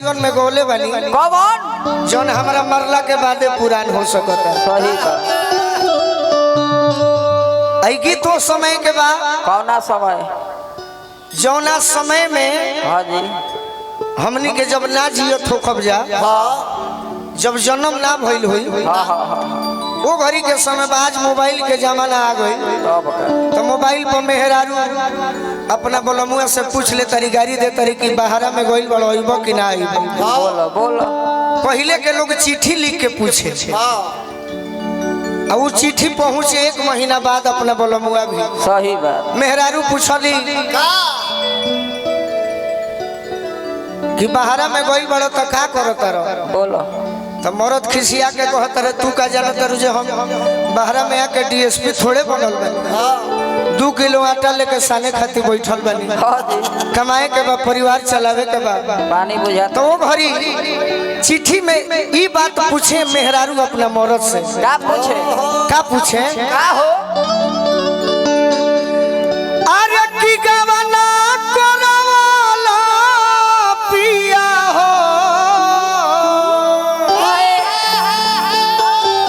जीवन में गोले बनी कौन जौन हमारा मरला के बाद पुरान हो सकता। सही का ऐगी तो समय के बाद कौना समय जौना समय में हाँ जी हमनी के जब ना जियो थो कब्जा जब जन्म ना भइल हुई हाँ हाँ हाँ वो घड़ी के समय में आज मोबाइल के जमाना आ गई तो मोबाइल पर मेहरारू अपना बोलमुआ से पूछ ले तरी गाड़ी दे तरी कि बाहरा में गइल बड़ो अइबो कि ना अइबो। बोलो बोलो पहले के लोग चिट्ठी लिख के पूछे और वो चिट्ठी पहुँचे 1 महीना बाद अपना बोलमुआ भी सही बात मेहरारू पूछली कि बाहरा में गइल बड़ो तो का करो तारो बोलो तो मरद खिसिया के कहत रहे तू का जानत रहे जे हम बाहरा में आके डीएसपी थोड़े बनल बनी 2 किलो आटा लेके साने खातिर बैठल बनी हाँ जी कमाए के बाद परिवार चलावे के बाद पानी बुझा तो वो घड़ी चिट्ठी में ई बात पूछे मेहरारू अपना मरद से क्या पूछे का पूछे का हो अरे की गवना करवाला पिया हो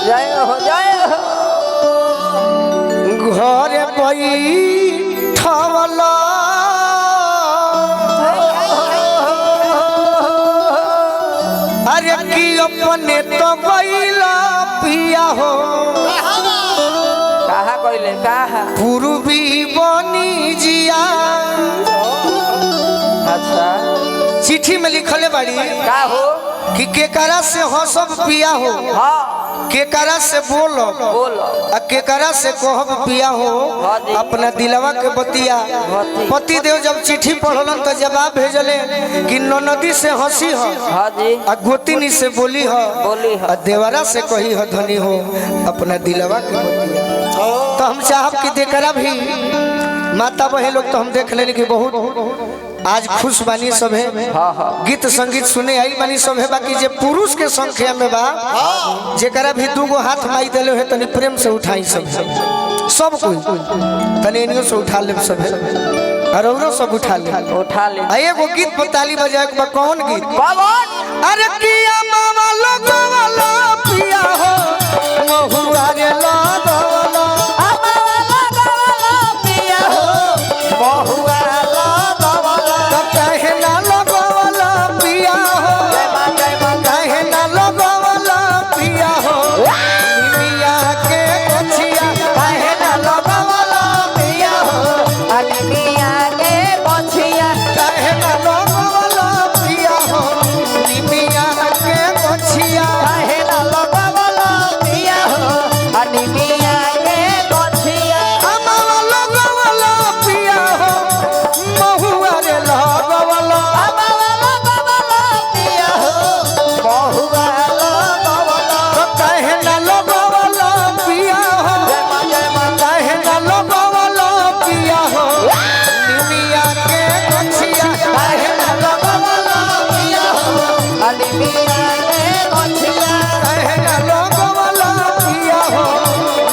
जय हो घर बैठवला अरे की अपने तो गइला पिया हो कहा कोइले कहा पूर्वी बनी जिया। अच्छा चिट्ठी में लिखले बाड़ी का हो कि केकरा से हंसब पिया हो हाँ केकरा से बोलो बोलो आ केकरा से कहब पिया हो अपना दिलवा के बतिया। पति देव जब चिट्ठी पढ़लन तो जवाब भेजले कि नदी से हंसी हो हाँ जी आ गोतिनी से बोली हो आ देवरा से कही हो धनी हो अपना दिलवा के बतिया। तो हम चाहब कि देकरा भी माता बहन लोग तो हम देख लेनी कि बहुत आज खुश बानी सब है हाँ हाँ गीत संगीत सुने आई बानी सब है बाकी जे पुरुष के संख्या में बा जेकरा भी 2 गो हाथ माई देले है तनी प्रेम से उठाई सब कोई तनी इनियो से उठा ले सब है और औरो सब उठा ले आ एगो गीत पर ताली बजाए के बा कौन गीत कौन अरे किया मामा लोग वाला पिया हो महुआ रे लागवला पिया हो बहुआ कहना लगवला पिया हो कहना लगवला पिया हो निमिया के कछिया कहना लगवला पिया हो अनिमिया के बछिया कहना लगवला पिया हो निमिया के कछिया कहना लगवला पिया हो अनिमिया के बछिया अमवा लगवला पिया हो महुआ रे लगवला पिया हो बहुआ तो कहना लगवला पिया हो कहना लगवला पिया हो निमिया के कछिया कहना लगवला पिया हो अनिमिया के बछिया कहना लगवला पिया हो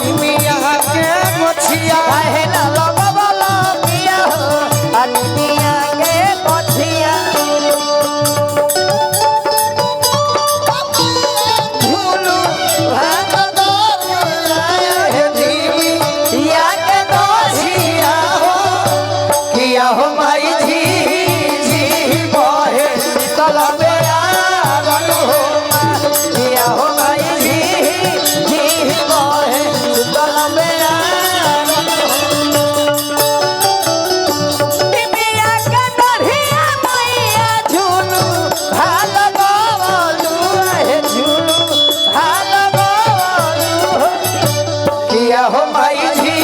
निमिया के कछिया कहना लगवला पिया हो अनिमिया के बछिया झूलू हे धीमी या के कछिया हो किया हो माई झी झी बहे तलबे आगन हो किया हो भाई जी बहे तलबे पिया के दरिया मैया झूलू हाल गोलू है झूलू हाल गोलू किया हो माई झी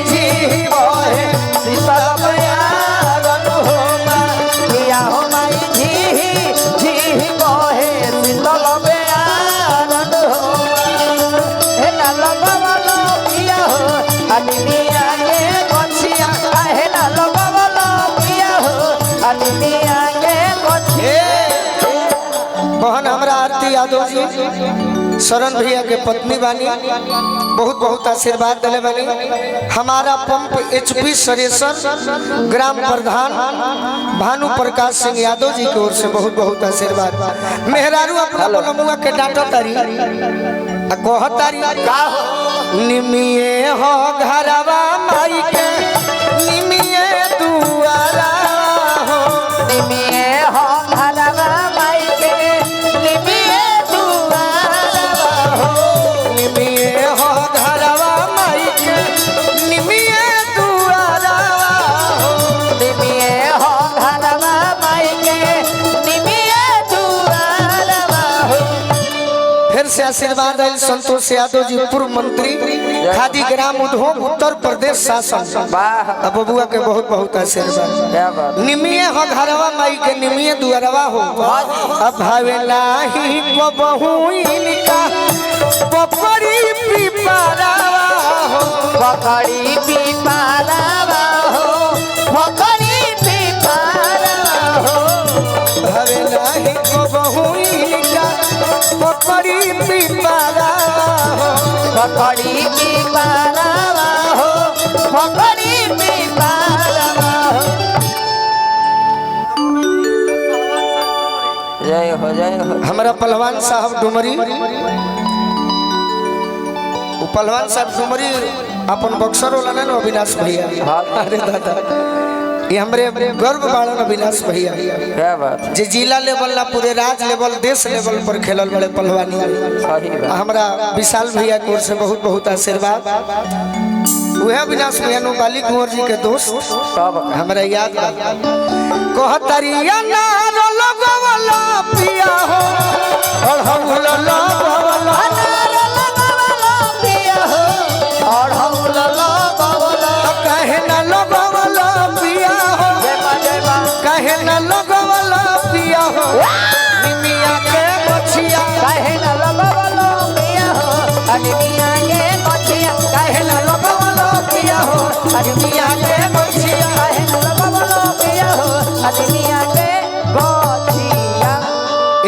झी बहे शीतल बयागन हो किया हो भाई जी बहे शीतल बयागन हो हे ना लगवलो पिया हो अनिमिया के बछिया हे ना लगवलो पिया हो अनिमिया के बछिया बहन हमरा आरती यादव जी शरण भैया के पत्नी बानी, बहुत बहुत आशीर्वाद दिले बानी। हमारा पंप एचपी सरेसर ग्राम प्रधान भानु प्रकाश सिंह यादव जी की ओर से बहुत बहुत आशीर्वाद। मेहरारू अपना बोलमुआ के डांटो तारी कह तारी निमिये हो घरवा माई के निमिये दुआरा हो, निमिये हो घरवा माई के निमिये दुआरा हो, निमिये हो घरवा माई के निमिये दुआरा हो, निमिये हो घरवा माई के निमिये दुआरा हो। फिर से आशीर्वाद है संतोष यादव जी पूर्व मंत्री खादी ग्राम उद्योग उत्तर प्रदेश शासन। वाह बबुआ के बहुत बहुत आशीर्वाद। क्या बात। निमिये हो घरवा माई के निमिये दुआरवा हो, अब भावेला ही को बहुइन का पकड़ी पिपरावा हो, पकड़ी पिपरावा हो, पकड़ी पिपरावा हो, भावेला ही को बहुइन का पकड़ी पिपरावा हो, पकड़ी पिपरावा हो, पकड़ी पिपरावा हो। जय हो जय हो। हमारा पहलवान साहब डुमरी, वो पहलवान साहब डुमरी अपन बक्सर वाला ना अविनाश भैया। अरे दादा ये हमरे गर्व बाड़न अविनाश भैया। क्या बात। जे जिला लेवल ना पूरे राज्य लेवल देश लेवल पर खेलल बड़े पहलवानी। सही बात। हमारा विशाल भैया की ओर से बहुत बहुत आशीर्वाद। वह अविनाश भैया नो बाली कुंवर जी के दोस्त सब हमरा याद बा कहतरिया नार लगवला पिया हो अढ़ौल लगवला अनार लगवला पिया हो अढ़ौल लगवला। कहे न लगवला पिया हो कहे न लगवला पिया हो निमिया के बछिया कहे न लगवला पिया हो अनिमिया के बछिया। कहे न लगवला पिया हो अनिमिया के बछिया। कहे न लगवला पिया हो अनिमिया के बछिया।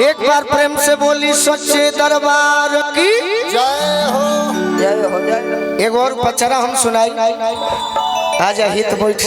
एक बार प्रेम से बोली सच्चे दरबार की जय हो जय हो जय हो। एक और पचरा हम सुनाई आजा हित बैठ